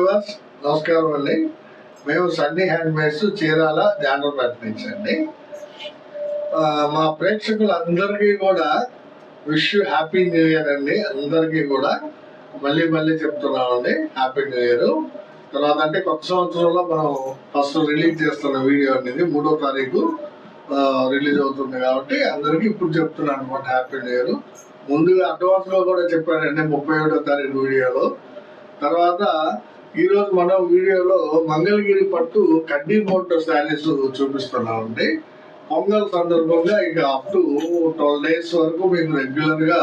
Viewers నమస్కారం అండి. మేము సన్నీ హ్యాండ్మేడ్స్ చీరాల జానపేట నుంచి అండి. మా ప్రేక్షకులందరికీ కూడా విష్ హ్యాపీ న్యూ ఇయర్ అండి. అందరికీ కూడా మళ్ళీ చెప్తున్నామండి హ్యాపీ న్యూ ఇయర్. తర్వాత అంటే కొత్త సంవత్సరంలో మనం ఫస్ట్ రిలీజ్ చేస్తున్న వీడియో అనేది 3వ తారీఖు రిలీజ్ అవుతుంది కాబట్టి అందరికీ ఇప్పుడు చెప్తున్నాను అనమాట హ్యాపీ న్యూ ఇయర్. ముందుగా అడ్వాన్స్ లో కూడా చెప్పానండి 31వ తారీఖు వీడియోలో. తర్వాత ఈరోజు మనం వీడియోలో మంగళగిరి పట్టు కడ్డీ మోటో శారీస్ చూపిస్తున్నామండి. పొంగల్ సందర్భంగా ఇక అప్ టు 12 days వరకు మీకు రెగ్యులర్ గా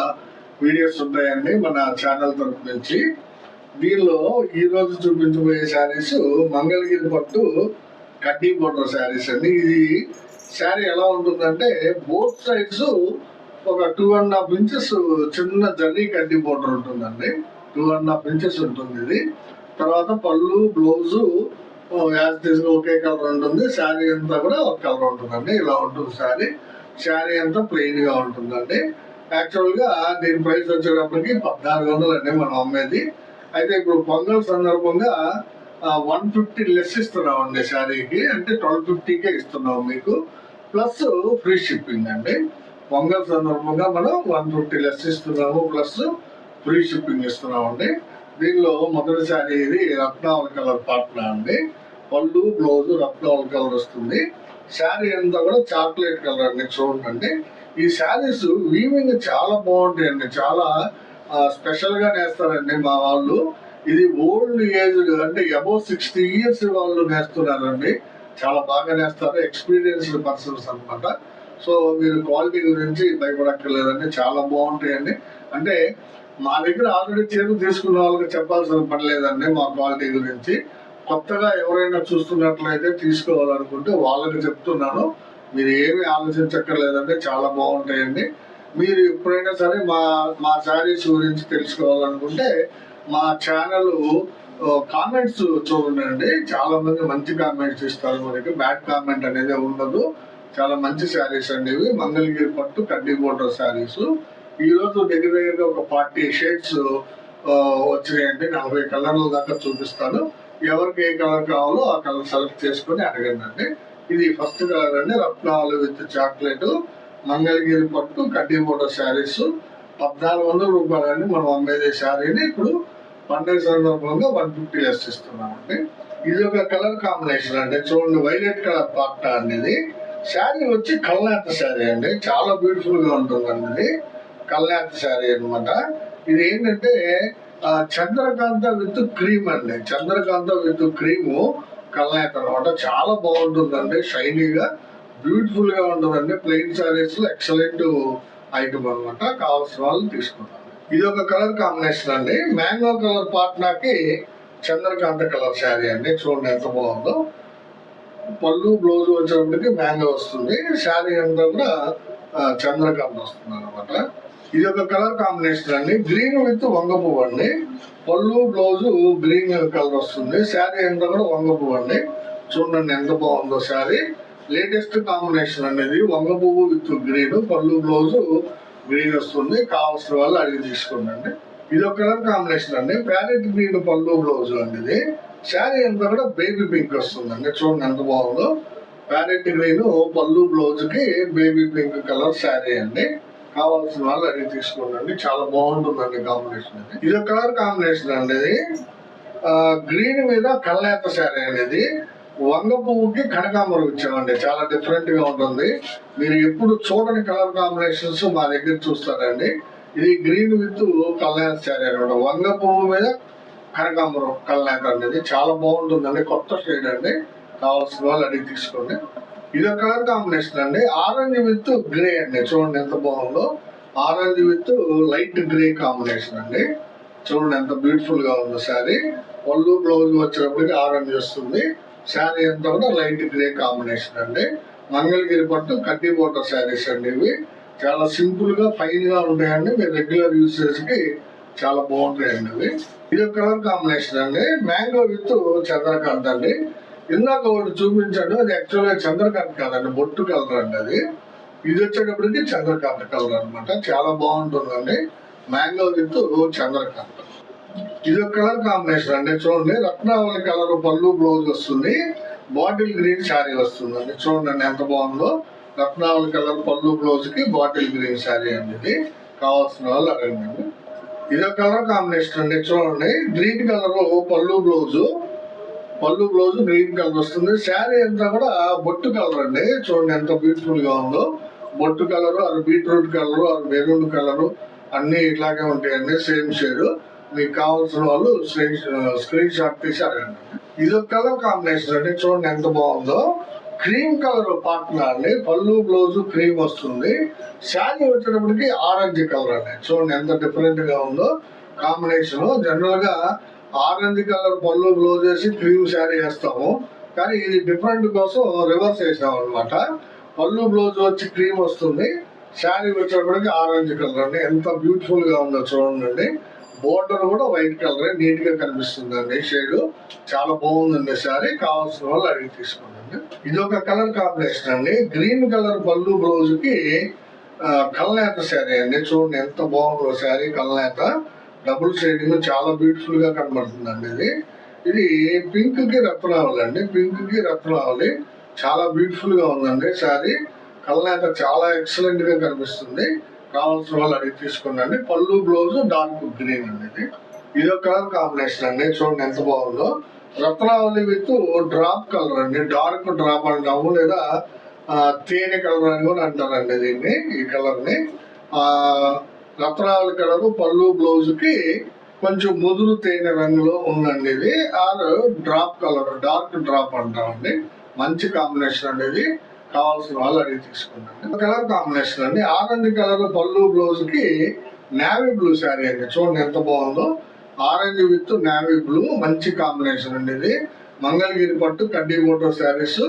వీడియోస్ ఉంటాయండి మన ఛానల్ తరఫు నుంచి. దీనిలో ఈ రోజు చూపించబోయే శారీస్ మంగళగిరి పట్టు కడ్డీ మోటో శారీస్ అండి. ఇది శారీ ఎలా ఉంటుందంటే బోత్ సైడ్స్ ఒక 2.5 inches చిన్న జరీ కడ్డీ బోర్డర్ ఉంటుందండి. 2.5 inches ఉంటుంది ఇది. తర్వాత పళ్ళు బ్లౌజు ఒకే కలర్ ఉంటుంది. శారీ అంతా కూడా ఒక కలర్ ఉంటుందండి. ఇలా ఉంటుంది శారీ. శారీ అంతా ప్లెయిన్ గా ఉంటుందండి. యాక్చువల్ గా దీని ప్రైస్ వచ్చేటప్పటికి 1400 అండి మనం అమ్మేది. అయితే ఇప్పుడు పొంగల్ సందర్భంగా 150 లెస్ ఇస్తున్నామండి శారీకి. అంటే 1250కే ఇస్తున్నాం మీకు, ప్లస్ ఫ్రీ షిప్పింగ్ అండి. పొంగల్ సందర్భంగా మనం 150 లెస్ ఇస్తున్నాము, ప్లస్ ఫ్రీ షిప్పింగ్ ఇస్తున్నామండి. దీనిలో మొదటి శారీ ఇది రత్నావళి కలర్ పాట్నా అండి. పళ్ళు బ్లౌజ్ రత్నావళి కలర్ వస్తుంది. శారీ అంతా కూడా చాక్లెట్ కలర్ అండి. చూడండి, ఈ శారీస్ వీవింగ్ చాలా బాగుంటాయండి. చాలా స్పెషల్ గా నేస్తారండి మా వాళ్ళు. ఇది ఓల్డ్ ఏజ్ అంటే అబౌవ్ 60 years వాళ్ళు నేస్తున్నారండి. చాలా బాగా నేస్తారు, ఎక్స్పీరియన్స్డ్ పర్సన్స్ అనమాట. సో మీరు క్వాలిటీ గురించి భయపడక్కర్లేదండి, చాలా బాగుంటాయండి. అంటే మా దగ్గర ఆల్రెడీ చీరలు తీసుకున్న వాళ్ళకి చెప్పాల్సిన పని లేదండి మా క్వాలిటీ గురించి. కొత్తగా ఎవరైనా చూస్తున్నట్లయితే తీసుకోవాలనుకుంటే వాళ్ళకి చెప్తున్నాను, మీరు ఏమి ఆలోచించక్కర్లేదండి, చాలా బాగుంటాయండి. మీరు ఎప్పుడైనా సరే మా శారీస్ గురించి తెలుసుకోవాలనుకుంటే మా ఛానల్ కామెంట్స్ చూడండి. చాలా మంది మంచి కామెంట్స్ ఇస్తారు, మనకి బ్యాడ్ కామెంట్ అనేది ఉండదు. చాలా మంచి శారీస్ అండి ఇవి. మంగళగిరి పట్టు కడ్డీ మోటో శారీస్. ఈ రోజు దగ్గరగా ఒక 40 షేడ్స్ వచ్చినాయండి. 40 కలర్ల దాకా చూపిస్తాను. ఎవరికి ఏ కలర్ కావాలో ఆ కలర్ సెలెక్ట్ చేసుకుని అడగండి అండి. ఇది ఫస్ట్ కలర్ అండి, రత్నాలు విత్ చాక్లెట్ మంగళగిరి పట్టు కడ్డీ మోటో శారీస్. 1400 రూపాయలు అండి మనం అమ్మేదే శారీని. ఇప్పుడు పండుగ సందర్భంగా 150 లెస్ ఇస్తున్నామండి. ఇది ఒక కలర్ కాంబినేషన్ అండి. చూడండి, వైలెట్ కలర్ పాట్నా అనేది. శారీ వచ్చి కల్నాథ శారీ అండి. చాలా బ్యూటిఫుల్ గా ఉంటుందండి ఇది. కల్నాథ శారీ అనమాట. ఇది ఏంటంటే చంద్రకాంత విత్ క్రీమ్ అండి. చంద్రకాంత విత్ క్రీము కల్నాథ అనమాట. చాలా బాగుంటుందండి, షైనీగా బ్యూటిఫుల్ గా ఉంటుందండి. ప్లెయిన్ శారీస్ లో ఎక్సలెంట్ ఐటమ్ అనమాట. కావాల్సిన వాళ్ళు తీసుకుంటారు. ఇది ఒక కలర్ కాంబినేషన్ అండి. మ్యాంగో కలర్ పాట్నాకి చంద్రకాంత కలర్ శారీ అండి. చూడండి ఎంత బాగుందో. పళ్ళు బ్లౌజ్ వచ్చేటప్పటికి మ్యాంగో వస్తుంది. శారీ అంతా కూడా చంద్రకాంత వస్తుంది అనమాట. ఇది ఒక కలర్ కాంబినేషన్ అండి. గ్రీన్ విత్ వంగ పువ్వు అండి. పళ్ళు బ్లౌజ్ గ్రీన్ కలర్ వస్తుంది. శారీ అంతా కూడా వంగ పువ్వు అండి. చూడండి ఎంత బాగుందో శారీ. లేటెస్ట్ కాంబినేషన్ అనేది వంగ పువ్వు విత్ గ్రీన్, పళ్ళు బ్లౌజ్ గ్రీన్ వస్తుంది. కావాల్సిన వాళ్ళు అడిగి తీసుకోండి. ఇది ఒక కలర్ కాంబినేషన్ అండి. ప్యారెట్ గ్రీన్ పళ్ళు బ్లౌజ్ అండి. ఇది శారీ అంతా కూడా బేబీ పింక్ వస్తుందండి. చూడండి ఎంత బాగుందో. ప్యారెట్ గ్రీన్ పళ్ళు బ్లౌజ్ కి బేబీ పింక్ కలర్ శారీ అండి. కావాల్సిన వాళ్ళు అడిగి తీసుకోండి. చాలా బాగుంటుందండి కాంబినేషన్. ఇది ఒక కలర్ కాంబినేషన్ అండి. ఇది గ్రీన్ మీద కల్నేత శారీ అనేది. వంగ పువ్వుకి కనకాంబరం ఇచ్చామండి. చాలా డిఫరెంట్ గా ఉంటుంది. మీరు ఎప్పుడు చూడని కలర్ కాంబినేషన్స్ మా దగ్గర చూస్తారండి. ఇది గ్రీన్ విత్ కల్నేత శారీ అనమాట. వంగ పువ్వు మీద కనకాంబరం కల్నేత అనేది చాలా బాగుంటుందండి. కొత్త షేడ్ అండి. కావాల్సిన వాళ్ళు అడిగి తీసుకోండి. ఇది ఒక కలర్ కాంబినేషన్ అండి. ఆరెంజ్ విత్ గ్రే అండి. చూడండి ఎంత బాగుందో. Orange with light grey combination అండి. చూడండి ఎంత బ్యూటిఫుల్ గా ఉందో శారీ. పళ్ళు బ్లౌజ్ వచ్చేటప్పటికి ఆరెంజ్ వస్తుంది. శారీ అంతా కూడా లైట్ గ్రే కాంబినేషన్ అండి. మంగళగిరి పట్టు కడ్డీ మోటో శారీస్ అండి ఇవి. చాలా సింపుల్ గా ఫైన్ గా ఉంటాయండి. మీరు రెగ్యులర్ యూసేజ్ కి చాలా బాగుంటాయండి ఇవి. ఇది ఒక కలర్ కాంబినేషన్ అండి. మ్యాంగో విత్ చంద్రకాంత్ అండి. ఇందాక ఒకటి చూపించాడు, అది యాక్చువల్ గా చంద్రకాంత్ కాదండి, బొట్టు కలర్ అండి అది. ఇది వచ్చేటప్పటికి చంద్రకాంత్ కలర్ అనమాట. చాలా బాగుంటుందండి. Mango with Chandrakant. ఇది ఒక కలర్ కాంబినేషన్ అండి. చూడండి, రత్నావళి కలర్ పళ్ళు బ్లౌజ్ వస్తుంది, బాటిల్ గ్రీన్ శారీ వస్తుంది అండి. చూడండి ఎంత బాగుందో. రత్నావళి కలర్ పళ్ళు బ్లౌజ్ కి బాటిల్ గ్రీన్ శారీ అండి. ఇది కావాల్సిన వాళ్ళు అడగండి. ఇది ఒక కలర్ కాంబినేషన్ అండి. చూడండి, గ్రీన్ కలర్ పళ్ళు బ్లౌజ్ గ్రీన్ కలర్ వస్తుంది. శారీ అంతా కూడా బొట్టు కలర్ అండి. చూడండి ఎంత బ్యూటిఫుల్ గా ఉందో. బొట్టు కలర్, అది బీట్రూట్ కలర్, అది మెరూన్ కలర్ అన్ని ఇట్లాగే ఉంటాయండి, సేమ్ షేడ్. మీకు కావాల్సిన వాళ్ళు స్క్రీన్ షాట్ తీసి అడగండి. ఇది ఒక కలర్ కాంబినేషన్ అండి. చూడండి ఎంత బాగుందో. క్రీమ్ కలర్ పార్ట్నర్ అండి. పళ్ళు బ్లౌజ్ క్రీమ్ వస్తుంది. శారీ వచ్చేటప్పటికి ఆరెంజ్ కలర్ అండి. చూడండి ఎంత డిఫరెంట్ గా ఉందో కాంబినేషన్. జనరల్ గా ఆరెంజ్ కలర్ పళ్ళు బ్లౌజ్ వేసి క్రీమ్ శారీ వేస్తాము, కానీ ఇది డిఫరెంట్ కోసం రివర్స్ వేసాం అనమాట. పళ్ళు బ్లౌజ్ వచ్చి క్రీమ్ వస్తుంది, శారీ వచ్చేటప్పటికి ఆరెంజ్ కలర్ అండి. ఎంత బ్యూటిఫుల్ గా ఉందో చూడండి. బోర్డర్ కూడా వైట్ కలర్ నీట్ గా కనిపిస్తుంది అండి. షేడ్ చాలా బాగుందండి. శారీ కావాల్సిన వాళ్ళు అడిగి తీసుకోండి. ఇది ఒక కలర్ కాంబినేషన్ అండి. గ్రీన్ కలర్ పళ్ళు బ్లౌజ్ కి కల్నేత శారీ అండి. చూడండి ఎంత బాగుందో శారీ. కల్నేత డబుల్ షేడింగ్ చాలా బ్యూటిఫుల్ గా కనబడుతుందండి. ఇది పింక్ కి రత్నావళి అండి. పింక్ కి రత్నావళి చాలా బ్యూటిఫుల్ గా ఉందండి శారీ. కల్నేత చాలా ఎక్సలెంట్ గా కనిపిస్తుంది. కావాల్సిన వాళ్ళు అడిగి తీసుకోండి. పళ్ళు బ్లౌజ్ డార్క్ గ్రీన్ అండి. ఇది ఒక కలర్ కాంబినేషన్ అండి. చూడండి ఎంత బాగుందో. రత్నావళి విత్ డ్రాప్ కలర్ అండి. డార్క్ డ్రాప్ అంటాము, లేదా తేనె కలర్ అని కూడా అంటారండి దీన్ని. ఈ కలర్ ని రత్నావళి కలర్ పళ్ళు బ్లౌజ్ కి కొంచెం ముదురు తేనె రంగులో ఉందండి. ఇది డ్రాప్ కలర్, డార్క్ డ్రాప్ అంటామండి. మంచి కాంబినేషన్ అండి. ఇది కావాల్సిన వాళ్ళు అడిగి తీసుకున్నాండి. కలర్ కాంబినేషన్ అండి. ఆరెంజ్ కలర్ పళ్ళు బ్లౌజ్ కి నేవీ బ్లూ శారీ అండి. చూడండి ఎంత బాగుందో. ఆరెంజ్ విత్ నేవీ బ్లూ మంచి కాంబినేషన్ అండి. ఇది మంగళగిరి పట్టు కడ్డీ ఫోటో శారీస్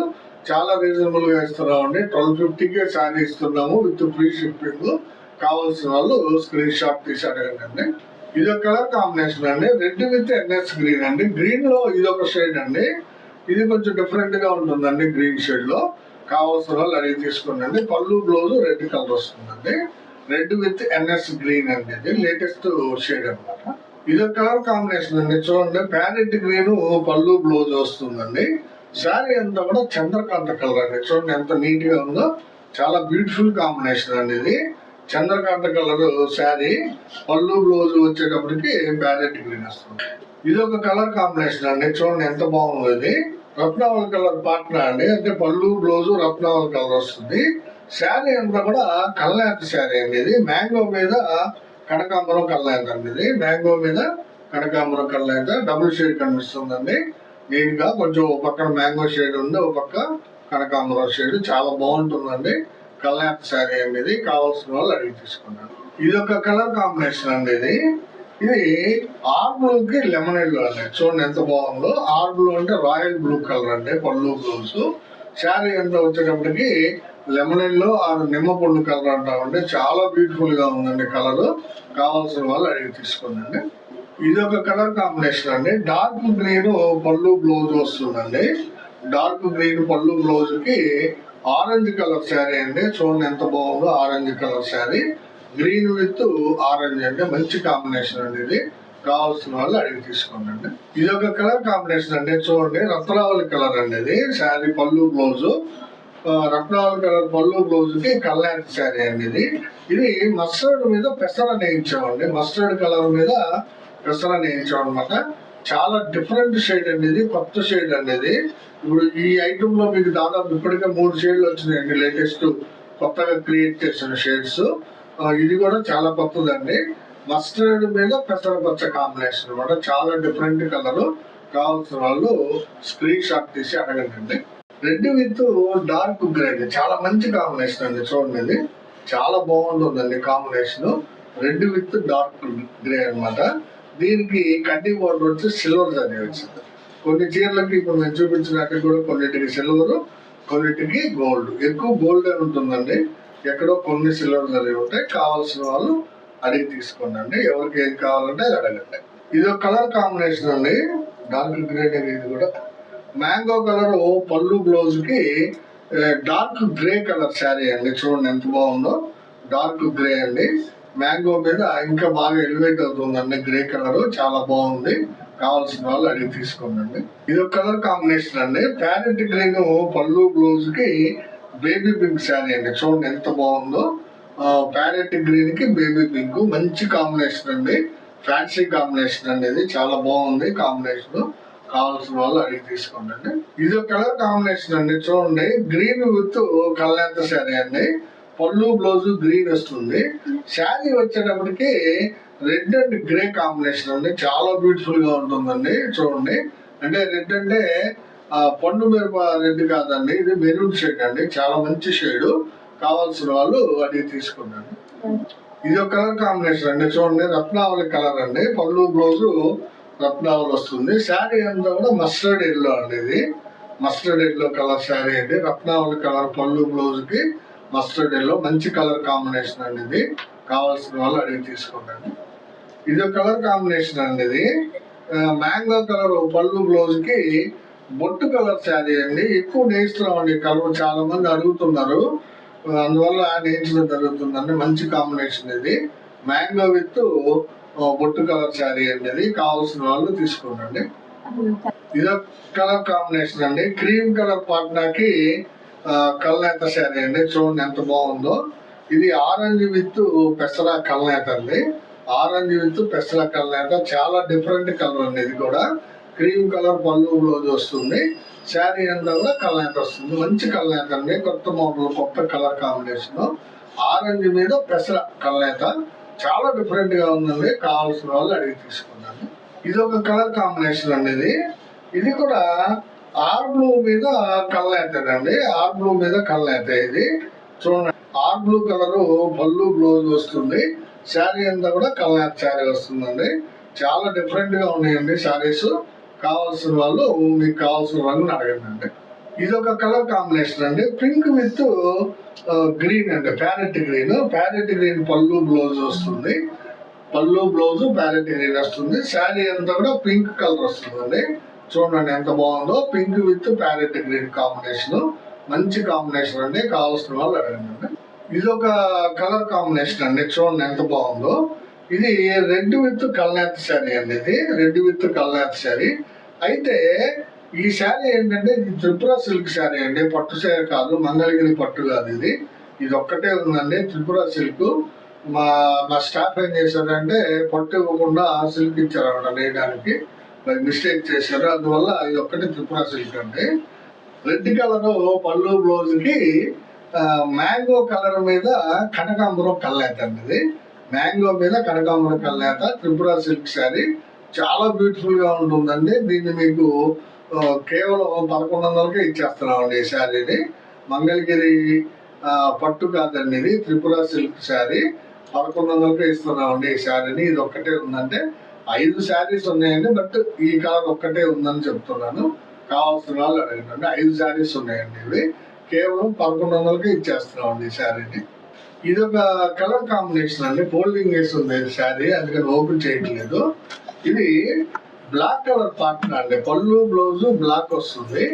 చాలా రీజనబుల్ గా ఇస్తున్నామండి. 1250కే శారీ ఇస్తున్నాము విత్ ఫ్రీ షిప్పింగ్. కావాల్సిన వాళ్ళు స్క్రీన్ షాట్ తీసి అడగండి. ఇది ఒక కలర్ కాంబినేషన్ అండి. రెడ్ విత్ ఎన్ఎస్ గ్రీన్ అండి. గ్రీన్ లో ఇది ఒక షేడ్ అండి. ఇది కొంచెం డిఫరెంట్ గా ఉంటుందండి గ్రీన్ షేడ్ లో. కావాల్సిన వాళ్ళు అడిగి తీసుకోండి. పళ్ళు బ్లౌజ్ రెడ్ కలర్ వస్తుందండి. రెడ్ విత్ ఎన్ఎస్ గ్రీన్ అండి. ఇది లేటెస్ట్ షేడ్ అనమాట. ఇది ఒక కలర్ కాంబినేషన్ అండి. చూడండి, ప్యారెట్ గ్రీన్ పళ్ళు బ్లౌజ్ వస్తుందండి. శారీ అంతా కూడా చంద్రకాంత కలర్ అండి. చూడండి ఎంత నీట్ గా ఉందో. చాలా బ్యూటిఫుల్ కాంబినేషన్ అండి. ఇది చంద్రకాంత కలర్ శారీ, పళ్ళు బ్లౌజ్ వచ్చేటప్పటికి ప్యారెట్ గ్రీన్ వస్తుంది. ఇది ఒక కలర్ కాంబినేషన్ అండి. చూడండి ఎంత బాగుంది. ఇది రత్నావళి కలర్ పార్ట్నర్ అండి. అంటే పళ్ళు బ్లౌజ్ రత్నావళి కలర్ వస్తుంది. శారీ అంతా కూడా కల్నేత శారీ అండి. ఇది మ్యాంగో మీద కనకాంబరం కల్నేత అండి. ఇది మ్యాంగో మీద కనకాంబరం కల్నేత డబుల్ షేడ్ కనిపిస్తుందండి. నీట్ గా కొంచెం ఒక పక్కన మ్యాంగో షేడ్ ఉంది, ఒక పక్క కనకాంబరం షేడ్. చాలా బాగుంటుందండి. కల్నేత శారీ అండి. ఇది కావాల్సిన వాళ్ళు అడిగి తీసుకున్నాను. ఇది ఒక కలర్ కాంబినేషన్ అండి. ఇది ఆర్ బ్లూ కి లెమన్ ఎల్లో అండి. చూడండి ఎంత బాగుందో. ఆర్ బ్లూ అంటే రాయల్ బ్లూ కలర్ అండి. పళ్ళు బ్లౌజ్ శారీ ఎంత వచ్చేటప్పటికి లెమన్ ఎల్లో ఆర్ నిమ్మ పండు కలర్ అంటామండి. చాలా బ్యూటిఫుల్ గా ఉందండి కలర్. కావాల్సిన వాళ్ళు అడిగి తీసుకోండి. ఇది ఒక కలర్ కాంబినేషన్ అండి. డార్క్ గ్రీన్ పళ్ళు బ్లౌజ్ వస్తుందండి. డార్క్ గ్రీన్ పళ్ళు బ్లౌజ్ కి ఆరెంజ్ కలర్ శారీ అండి. చూడండి ఎంత బాగుందో. Orange colour sari, green with orange అంటే మంచి కాంబినేషన్ అండి. ఇది కావాల్సిన వాళ్ళు అడిగి తీసుకోండి. ఇది ఒక కలర్ కాంబినేషన్ అండి. చూడండి, రత్నావళి కలర్ అండి. ఇది శారీ పళ్ళు బ్లౌజ్ రత్నావళి కలర్ పళ్ళు బ్లౌజ్ కి కల్నేత శారీ అండి. ఇది మస్టర్డ్ మీద పెసర నేయించామండి. మస్టర్డ్ కలర్ మీద పెసర నేయించాం అనమాట. చాలా డిఫరెంట్ షేడ్ అండి. ఇది కొత్త షేడ్ అండి. ఇప్పుడు ఈ ఐటమ్ లో మీకు దాదాపు ఇప్పటికే 3 షేడ్లు వచ్చినాయండి. లేటెస్ట్ కొత్తగా క్రియేట్ చేసిన షేడ్స్. ఇది కూడా చాలా కొత్తదండి. మస్టర్డ్ మీద పెసర పచ్చ కాంబినేషన్ అనమాట. చాలా డిఫరెంట్ కలర్. కావాల్సిన వాళ్ళు స్క్రీన్ షాట్ తీసి అడగండి. రెడ్ విత్ డార్క్ గ్రే చాలా మంచి కాంబినేషన్ అండి. చూడండి, ఇది చాలా బాగుంటుందండి combination. Red with dark grey అనమాట. దీనికి కడ్డీ బోర్డర్ వచ్చి సిల్వర్ జరీ వచ్చింది. కొన్ని చీరలకి ఇప్పుడు నేను చూపించినట్టు కూడా కొన్నిటికి సిల్వర్, కొన్నిటికి గోల్డ్. ఎక్కువ గోల్డ్ ఉంటుందండి. ఎక్కడో కొన్ని సిల్వర్ జరీ ఉంటాయి. కావాల్సిన వాళ్ళు అడిగి తీసుకోండి. ఎవరికి ఏది కావాలంటే అది అడగండి. ఇది ఒక కలర్ కాంబినేషన్ అండి. Dark grey. ఇది కూడా మ్యాంగో కలర్ పళ్ళు బ్లౌజ్ కి డార్క్ గ్రే కలర్ శారీ అండి. చూడండి ఎంత బాగుందో. డార్క్ గ్రే అండి. మ్యాంగో మీద ఇంకా బాగా ఎలివేట్ అవుతుందండి. గ్రే కలర్ చాలా బాగుంది. కావాల్సిన వాళ్ళు అడిగి తీసుకోండి. ఇది ఒక కలర్ కాంబినేషన్ అండి. ప్యారెట్ గ్రీన్ పళ్ళు బ్లౌజ్ కి బేబీ పింక్ శారీ అండి. చూడండి ఎంత బాగుందో. ప్యారెట్ గ్రీన్ కి బేబీ పింక్ మంచి కాంబినేషన్ అండి. ఫ్యాన్సీ కాంబినేషన్ అనేది చాలా బాగుంది కాంబినేషన్. కావాల్సిన వాళ్ళు అడిగి తీసుకోండి. ఇది ఒక కలర్ కాంబినేషన్ అండి. చూడండి గ్రీన్ విత్ కల్నేత శారీ అండి. పళ్ళు బ్లౌజ్ గ్రీన్ వస్తుంది. శారీ వచ్చేటప్పటికి రెడ్ అండ్ గ్రే కాంబినేషన్ అండి. చాలా బ్యూటిఫుల్ గా ఉంటుందండి. చూడండి అంటే రెడ్ అంటే పండు మిరప రెడ్ కాదండి, ఇది మెరూన్ షేడ్ అండి. చాలా మంచి షేడ్. కావాల్సిన వాళ్ళు అడిగి తీసుకున్నాను. ఇది ఒక కలర్ కాంబినేషన్ అండి. చూడండి రత్నావళి కలర్ అండి. పళ్ళు బ్లౌజ్ రత్నావళి వస్తుంది. శారీ అంతా కూడా మస్టర్డ్ ఎల్లో అండి. ఇది మస్టర్డ్ ఎల్లో కలర్ శారీ అండి. రత్నావళి కలర్ పళ్ళు బ్లౌజ్ కి మస్టర్డ్ ఎల్లో మంచి కలర్ కాంబినేషన్ అండి. ఇది కావాల్సిన వాళ్ళు అడిగి తీసుకోండి. ఇది ఒక కలర్ కాంబినేషన్ అండి. ఇది మ్యాంగో కలర్ పళ్ళు బ్లౌజ్ కి బొట్టు కలర్ శారీ అండి. ఎక్కువ నేస్తున్నాం అండి కలర్. చాలా మంది అడుగుతున్నారు, అందువల్ల నేర్చడం జరుగుతుందండి. మంచి కాంబినేషన్ ఇది. మ్యాంగో విత్ బొట్టు కలర్ శారీ అండి. ఇది కావాల్సిన వాళ్ళు తీసుకోండి. ఇదొక కలర్ కాంబినేషన్ అండి. క్రీమ్ కలర్ పాట్నాకి కల్నేత శారీ అండి. చూడండి ఎంత బాగుందో. ఇది ఆరెంజ్ విత్ పెసరా కల్నేత అండి. ఆరెంజ్ విత్ పెసరా కల్నేత చాలా డిఫరెంట్ కలర్ అండి. ఇది కూడా క్రీమ్ కలర్ పళ్ళు బ్లౌజ్ వస్తుంది. శారీ అంతా కూడా కల్నేత వస్తుంది. మంచి కల్నేత అండి. కొత్త మోడల్, కొత్త కలర్ కాంబినేషన్. ఆరెంజ్ మీద పెసర కల్నేత చాలా డిఫరెంట్ గా ఉందండి. కావాల్సిన వాళ్ళు అడిగి తీసుకున్నాను. ఇది ఒక కలర్ కాంబినేషన్ అండి. ఇది కూడా ఆర్ బ్లూ మీద కల్నేత అండి. ఆర్ బ్లూ మీద కల్నేత. ఇది చూడండి ఆర్ బ్లూ కలర్ పళ్ళు బ్లౌజ్ వస్తుంది. శారీ అంతా కూడా కల్నేత శారీ వస్తుందండి. చాలా డిఫరెంట్ గా ఉన్నాయండి శారీస్. కావాల్సిన వాళ్ళు మీకు కావాల్సిన రంగుని అడగండి. ఇది ఒక కలర్ కాంబినేషన్ అండి. పింక్ విత్ గ్రీన్ అండి. Parrot green. ప్యారెట్ గ్రీన్ పళ్ళు బ్లౌజ్ వస్తుంది. పళ్ళు బ్లౌజ్ ప్యారెట్ గ్రీన్ వస్తుంది. శారీ అంతా కూడా పింక్ కలర్ వస్తుందండి. చూడండి ఎంత బాగుందో. Pink with parrot green combination మంచి కాంబినేషన్ అండి. కావాల్సిన వాళ్ళు అడగండి. ఇది ఒక కలర్ కాంబినేషన్ అండి. చూడండి ఎంత బాగుందో. ఇది రెడ్ విత్ కల్నేత శారీ అండి. ఇది రెడ్ విత్ కల్నేత శారీ. అయితే ఈ శారీ ఏంటంటే ఇది త్రిపుర సిల్క్ శారీ అండి. పట్టు శారీ కాదు, మంగళగిరి పట్టు కాదు. ఇది ఒక్కటే ఉందండి త్రిపుర సిల్క్. మా స్టాఫ్ ఏం చేశారంటే పట్టు ఇవ్వకుండా సిల్క్ ఇచ్చారన్నమాట నేయడానికి. మిస్టేక్ చేశారు. అందువల్ల ఇది ఒక్కటే త్రిపుర సిల్క్ అండి. రెడ్ కలర్ పళ్ళు బ్లౌజ్ కి మ్యాంగో కలర్ మీద కనకాంబరం కల్నేత అండి. ఇది మ్యాంగో మీద కనకాంబరం కల్నేత త్రిపుర సిల్క్ శారీ చాలా బ్యూటిఫుల్ గా ఉంటుందండి. దీన్ని మీకు కేవలం 1100కే ఇచ్చేస్తున్నామండి ఈ శారీని. మంగళగిరి పట్టు కాదండి, ఇది త్రిపుర సిల్క్ శారీ. 1100కే ఇస్తున్నామండి ఈ శారీని. ఇది ఒక్కటే ఉందంటే 5 శారీస్ ఉన్నాయండి, బట్ ఈ కలర్ ఒక్కటే ఉందని చెప్తున్నాను. కావాల్సిన వాళ్ళు అడగండి. 5 శారీస్ ఉన్నాయండి. ఇవి కేవలం 1100కే ఇచ్చేస్తున్నామండి ఈ శారీని. ఇది ఒక కలర్ కాంబినేషన్ అండి. ఫోల్డింగ్ వేసి ఉంది శారీ, అందుకని ఓపెన్ చేయట్లేదు. ఇది బ్లాక్ కలర్ పార్ట్నర్ అండి. పళ్ళు బ్లౌజ్ బ్లాక్ వస్తుంది.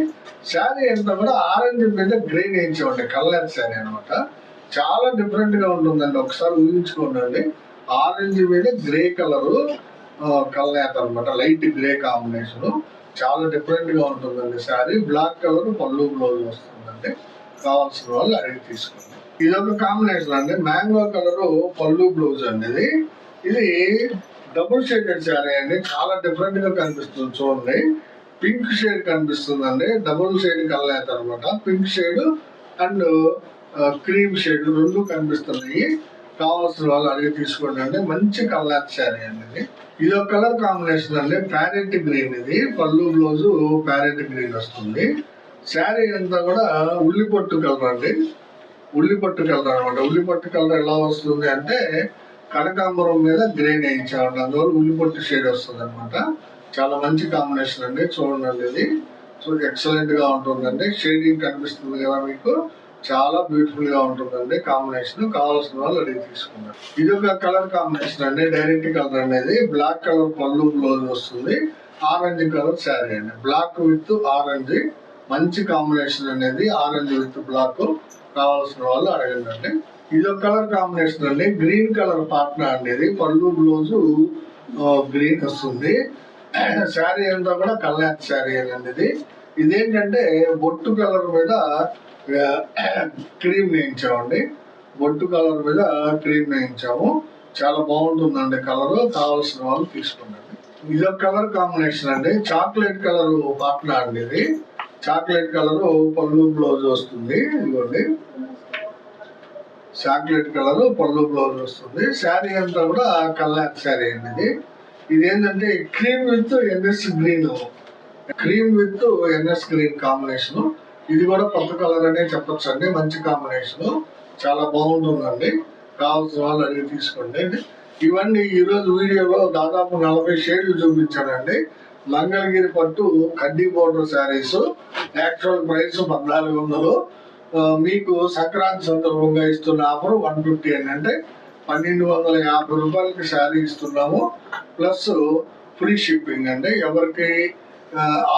శారీ అంతా కూడా ఆరెంజ్ మీద గ్రీన్ వేయించామండి. కల్నేత శారీ అనమాట. చాలా డిఫరెంట్ గా ఉంటుందండి. ఒకసారి ఊహించుకోండి. ఆరెంజ్ మీద గ్రే కలర్ కల్నేత అనమాట. లైట్ గ్రే కాంబినేషన్ చాలా డిఫరెంట్ గా ఉంటుందండి శారీ. బ్లాక్ కలర్ పళ్ళు బ్లౌజ్ వస్తుందండి. కావాల్సిన వాళ్ళు అడిగి తీసుకోండి. ఇది ఒక కాంబినేషన్ అండి. మ్యాంగో కలర్ పళ్ళు బ్లౌజ్ అండి. ఇది డబుల్ షేడెడ్ శారీ అండి. చాలా డిఫరెంట్ గా కనిపిస్తుంది. చూడండి పింక్ షేడ్ కనిపిస్తుంది అండి. డబుల్ షేడ్ కల్నేత అనమాట. Pink shade and cream shade రెండు కనిపిస్తున్నాయి. కావాల్సిన వాళ్ళు అడిగి తీసుకోండి అండి. మంచి కల్నేత శారీ అండి. ఇది ఒక కలర్ కాంబినేషన్ అండి. Parrot green. ఇది పళ్ళు బ్లౌజ్ ప్యారెట్ గ్రీన్ వస్తుంది. శారీ అంతా కూడా ఉల్లిపట్టు కలర్ అండి. ఉల్లిపట్టు కలర్ అనమాట. ఉల్లిపట్టు కలర్ ఎలా వస్తుంది అంటే కనకాంబరం మీద గ్రీన్ వేయించామండి. అందువల్ల ఉల్లిపట్టు షేడ్ వస్తుంది అనమాట. చాలా మంచి కాంబినేషన్ అండి. చూడండి ఇది ఎక్సలెంట్ గా ఉంటుందండి. షేడింగ్ కనిపిస్తుంది కదా మీకు. చాలా బ్యూటిఫుల్ గా ఉంటుందండి కాంబినేషన్. కావాల్సిన వాళ్ళు అడిగి తీసుకున్నారు. ఇది ఒక కలర్ కాంబినేషన్ అండి. డైరెక్ట్ కలర్ అనేది బ్లాక్ కలర్ పళ్ళు బ్లౌజ్ వస్తుంది. ఆరెంజ్ కలర్ శారీ అండి. బ్లాక్ విత్ ఆరెంజ్ మంచి కాంబినేషన్ అనేది. Orange with black. కావాల్సిన వాళ్ళు అడగండి. ఇదొక కలర్ కాంబినేషన్ అండి, గ్రీన్ కలర్ పాట్నా అండి. ఇది పళ్ళు బ్లౌజు గ్రీన్ వస్తుంది. శారీ అంతా కూడా కల్లాత్ శారీ అండి. ఇదేంటంటే బొట్టు కలర్ మీద క్రీమ్ వేయించామండి. బొట్టు కలర్ మీద క్రీమ్ వేయించాము. చాలా బాగుంటుందండి కలర్. కావాల్సిన వాళ్ళు తీసుకోండి. ఇదొక కలర్ కాంబినేషన్ అండి, చాక్లెట్ కలర్ పాట్నా అండి. ఇది చాక్లెట్ కలర్ పళ్ళు బ్లౌజ్ వస్తుంది. ఇదిగోండి చాక్లెట్ కలర్ పళ్ళు బ్లౌజ్ వస్తుంది. శారీ అంతా కూడా కల్లాత్ శారీ అండి. ఇదేంటంటే క్రీమ్ విత్ ఎన్ఎస్ గ్రీన్, క్రీమ్ విత్ ఎన్ఎస్ గ్రీన్ కాంబినేషన్. ఇది కూడా కొత్త కలర్ అనే చెప్పొచ్చు అండి. మంచి కాంబినేషన్, చాలా బాగుంటుందండి. కావాల్సిన వాళ్ళు అడిగి తీసుకోండి. ఇవన్నీ ఈరోజు వీడియోలో దాదాపు 40 షేడ్లు చూపించానండి. మంగళగిరి పట్టు కడ్డీ బోర్డర్ శారీస్. Actual price 1400. మీకు సంక్రాంతి సందర్భంగా ఇస్తున్న ఆఫర్ 150 అంటే 1250 రూపాయలకి శారీ ఇస్తున్నాము. ప్లస్ ఫ్రీ షిప్పింగ్ అండి. ఎవరికి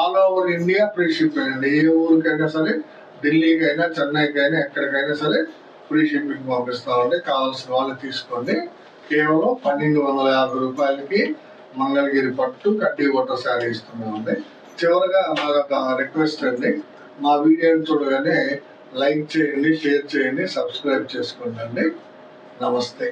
all over India free shipping అండి. ఏ ఊరికైనా సరే, ఢిల్లీకైనా, చెన్నైకైనా, ఎక్కడికైనా సరే ఫ్రీ షిప్పింగ్ పంపిస్తామండి. కావాల్సిన వాళ్ళు తీసుకోండి. కేవలం 1250 రూపాయలకి మంగళగిరి పట్టు కడ్డీ బోర్డర్ శారీ ఇస్తున్నామండి. చివరగా మాదొక రిక్వెస్ట్ అండి, మా వీడియోని చూడగానే లైక్ చేయండి, షేర్ చేయండి, సబ్స్క్రైబ్ చేసుకోండి అండి. నమస్తే.